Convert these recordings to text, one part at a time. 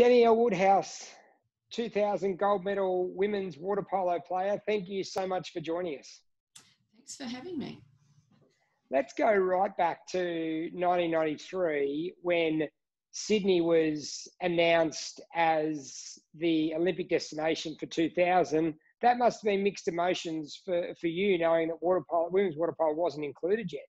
Danielle Woodhouse, 2000 gold medal women's water polo player. Thank you so much for joining us. Thanks for having me. Let's go right back to 1993 when Sydney was announced as the Olympic destination for 2000. That must have been mixed emotions for you, knowing that women's water polo wasn't included yet.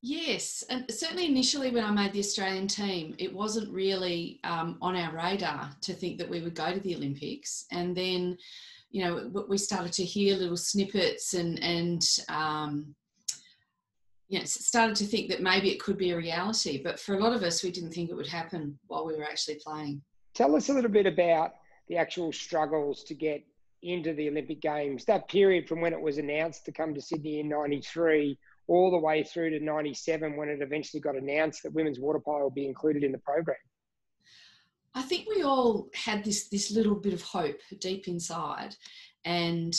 Yes, and certainly initially when I made the Australian team, it wasn't really on our radar to think that we would go to the Olympics. And then, you know, we started to hear little snippets and started to think that maybe it could be a reality. But for a lot of us, we didn't think it would happen while we were actually playing. Tell us a little bit about the actual struggles to get into the Olympic Games, that period from when it was announced to come to Sydney in 93 all the way through to 97 when it eventually got announced that women's water polo will be included in the program. I think we all had this little bit of hope deep inside. And,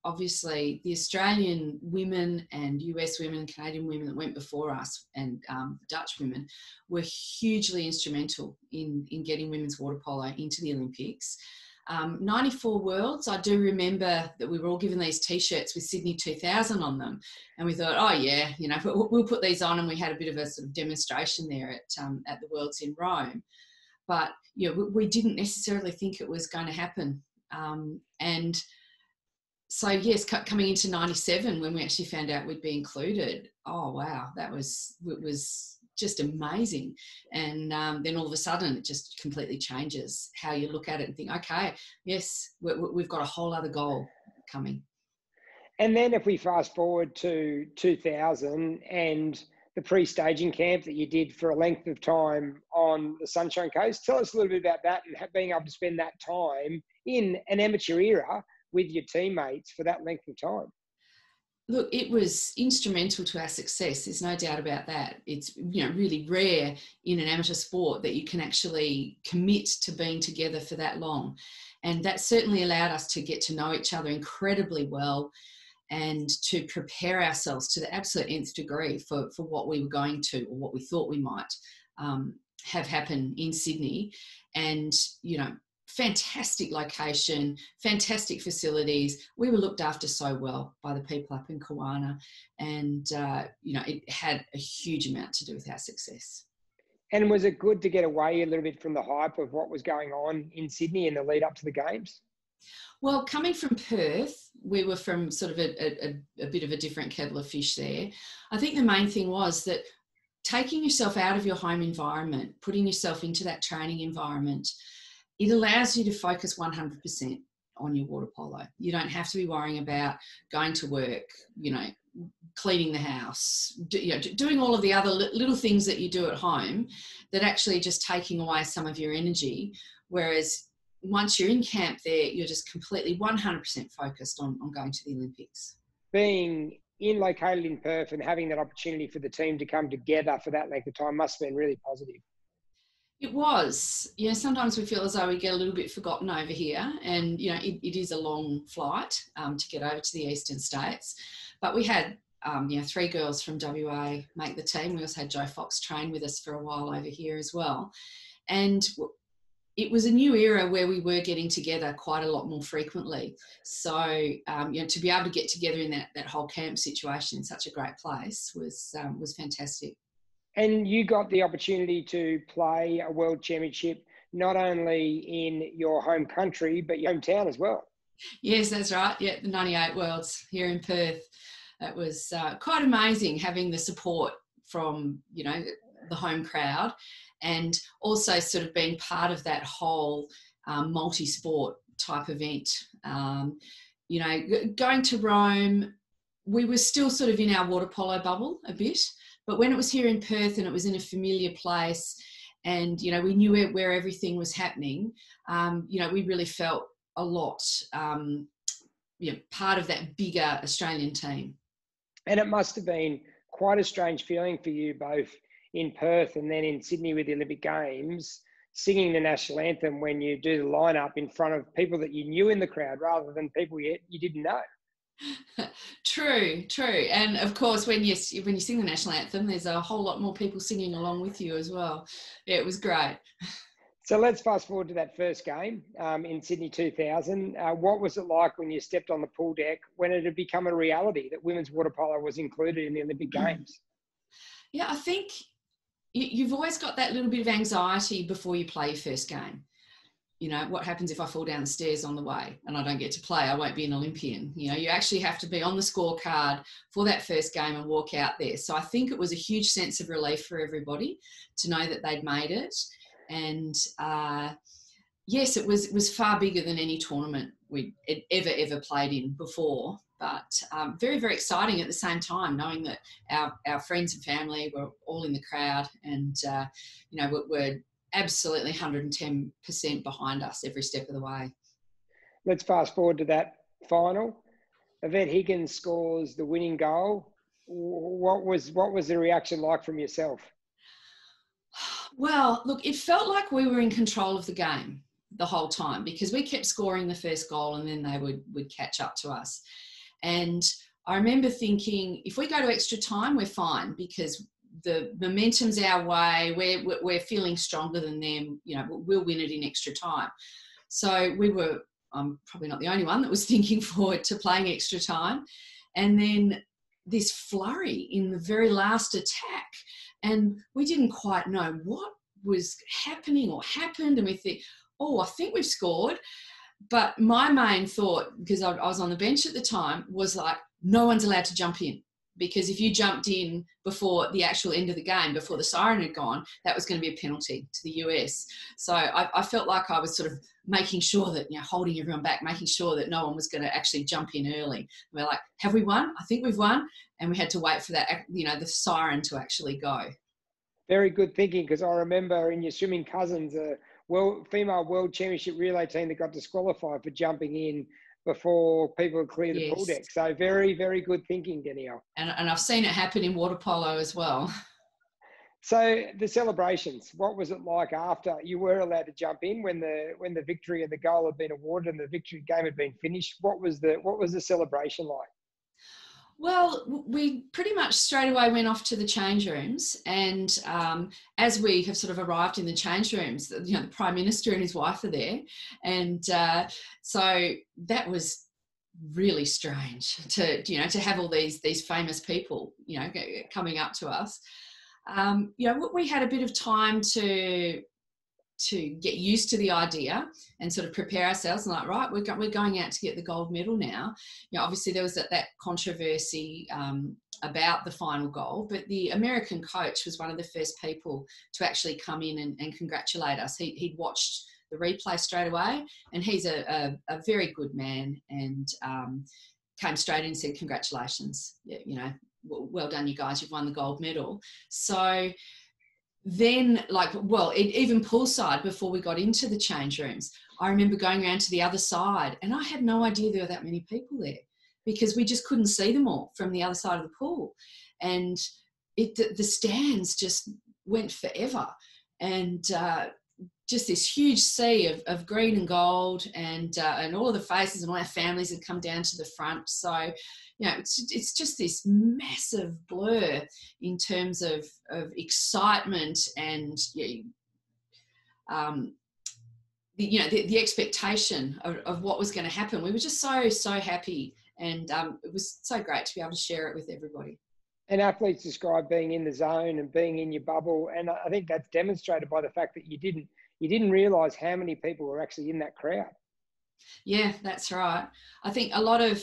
obviously the Australian women and US women, Canadian women that went before us and Dutch women were hugely instrumental in getting women's water polo into the Olympics. 94 Worlds, I do remember that we were all given these T-shirts with Sydney 2000 on them. And we thought, oh yeah, we'll put these on, and we had a bit of a sort of demonstration there at the Worlds in Rome. But, we didn't necessarily think it was going to happen. And so, yes, coming into 97, when we actually found out we'd be included, oh, wow, it was just amazing. And then all of a sudden it just completely changes how you look at it and think, okay, yes, we've got a whole other goal coming. And then if we fast forward to 2000 and the pre-staging camp that you did for a length of time on the Sunshine Coast, tell us a little bit about that and being able to spend that time in an amateur era with your teammates for that length of time. Look, it was instrumental to our success. There's no doubt about that. It's really rare in an amateur sport that you can actually commit to being together for that long. And that certainly allowed us to get to know each other incredibly well and to prepare ourselves to the absolute nth degree for what we were going to, or what we thought we might have happen in Sydney. And, fantastic location, fantastic facilities. We were looked after so well by the people up in Kawana, and it had a huge amount to do with our success. And was it good to get away a little bit from the hype of what was going on in Sydney in the lead up to the Games? Well, coming from Perth, we were from sort of a bit of a different kettle of fish there. I think the main thing was that taking yourself out of your home environment, putting yourself into that training environment, it allows you to focus 100% on your water polo. You don't have to be worrying about going to work, cleaning the house, doing all of the other little things that you do at home that actually just taking away some of your energy. Whereas once you're in camp there, you're just completely 100% focused on going to the Olympics. Being located in Perth and having that opportunity for the team to come together for that length of time must have been really positive. It was. Sometimes we feel as though we get a little bit forgotten over here, and, it is a long flight to get over to the eastern states. But we had, 3 girls from WA make the team. We also had Jo Fox train with us for a while over here as well. And it was a new era where we were getting together quite a lot more frequently. So, to be able to get together in that whole camp situation in such a great place was fantastic. And you got the opportunity to play a world championship, not only in your home country, but your hometown as well. Yes, that's right. Yeah, the 98 Worlds here in Perth. It was quite amazing having the support from, the home crowd, and also sort of being part of that whole multi-sport type event. Going to Rome, we were still sort of in our water polo bubble a bit. But when it was here in Perth and it was in a familiar place and, we knew where everything was happening, we really felt a lot, part of that bigger Australian team. And it must have been quite a strange feeling for you both in Perth and then in Sydney with the Olympic Games, singing the national anthem when you do the lineup in front of people that you knew in the crowd rather than people you didn't know. True, true. And of course, when you sing the national anthem, there's a whole lot more people singing along with you as well. Yeah, it was great. So let's fast forward to that first game in Sydney 2000. What was it like when you stepped on the pool deck when it had become a reality that women's water polo was included in the Olympic Games? Yeah, I think you've always got that little bit of anxiety before you play your first game. You know, what happens if I fall down the stairs on the way and I don't get to play? I won't be an Olympian. You know, you actually have to be on the scorecard for that first game and walk out there. So I think it was a huge sense of relief for everybody to know that they'd made it. And yes, it was far bigger than any tournament we'd ever played in before. But very, very exciting at the same time, knowing that our friends and family were all in the crowd and, you know, we're absolutely 110% behind us every step of the way. Let's fast forward to that final. Yvette Higgins scores the winning goal. What was the reaction like from yourself? Well, look, it felt like we were in control of the game the whole time because we kept scoring the first goal and then they would catch up to us. And I remember thinking, if we go to extra time, we're fine because the momentum's our way. We're feeling stronger than them. You know, we'll win it in extra time. So I'm probably not the only one that was thinking forward to playing extra time. And then this flurry in the very last attack. And we didn't quite know what was happening or happened. And we think, oh, I think we've scored. But my main thought, because I was on the bench at the time, was like, no one's allowed to jump in. Because if you jumped in before the actual end of the game, before the siren had gone, that was going to be a penalty to the US. So I felt like I was sort of making sure that, you know, holding everyone back, making sure that no one was going to actually jump in early. And we're like, have we won? I think we've won. And we had to wait for that, you know, the siren to actually go. Very good thinking, because I remember in your swimming cousins, female world championship relay team that got disqualified for jumping in before people clear the pool deck. So very, very good thinking, Danielle. And I've seen it happen in water polo as well. So the celebrations, what was it like after you were allowed to jump in when the victory and the goal had been awarded and the victory game had been finished? What was the celebration like? Well, we pretty much straight away went off to the change rooms, and as we have sort of arrived in the change rooms, you know, the Prime Minister and his wife are there, and so that was really strange to have all these famous people, you know, coming up to us. You know, we had a bit of time to get used to the idea and sort of prepare ourselves and like, right, we're going out to get the gold medal now. You know, obviously there was that controversy about the final goal, but the American coach was one of the first people to actually come in and congratulate us. He'd watched the replay straight away, and he's a very good man, and came straight in and said, congratulations, you know, well done you guys, you've won the gold medal. So then, even poolside, before we got into the change rooms, I remember going around to the other side, and I had no idea there were that many people there because we just couldn't see them all from the other side of the pool. And the stands just went forever. And just this huge sea of green and gold, and all of the faces and all our families had come down to the front. So, you know, it's just this massive blur in terms of excitement and the expectation of what was going to happen. We were just so happy, and it was so great to be able to share it with everybody. And athletes describe being in the zone and being in your bubble, and I think that's demonstrated by the fact that you didn't realise how many people were actually in that crowd. Yeah, that's right. I think a lot of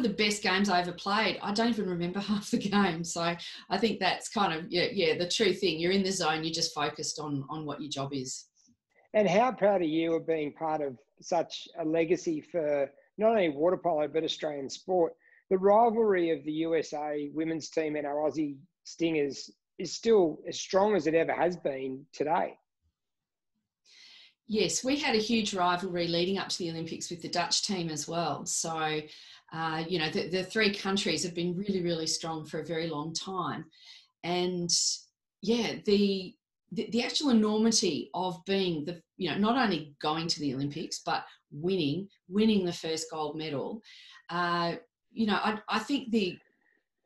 the best games I ever played, I don't even remember half the game. So I think that's kind of the true thing. You're in the zone. You're just focused on what your job is. And how proud are you of being part of such a legacy for not only water polo but Australian sport? The rivalry of the USA women's team and our Aussie Stingers is still as strong as it ever has been today. Yes, we had a huge rivalry leading up to the Olympics with the Dutch team as well. So, the three countries have been really, really strong for a very long time. And the actual enormity of being not only going to the Olympics, but winning the first gold medal, I think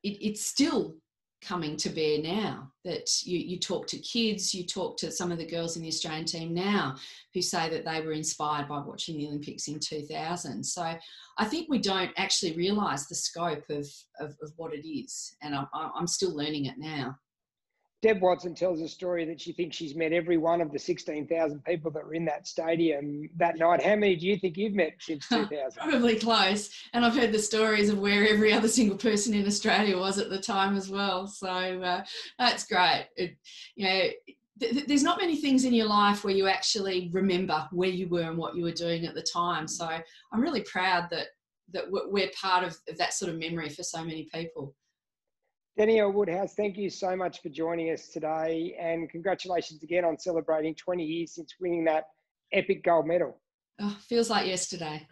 it's still coming to bear now, that you talk to kids, you talk to some of the girls in the Australian team now who say that they were inspired by watching the Olympics in 2000. So I think we don't actually realise the scope of what it is, and I'm still learning it now. Deb Watson tells a story that she thinks she's met every one of the 16,000 people that were in that stadium that night. How many do you think you've met since 2000? Probably close. And I've heard the stories of where every other single person in Australia was at the time as well. So that's great. There's not many things in your life where you actually remember where you were and what you were doing at the time. So I'm really proud that we're part of that sort of memory for so many people. Danielle Woodhouse, thank you so much for joining us today, and congratulations again on celebrating 20 years since winning that epic gold medal. Oh, feels like yesterday.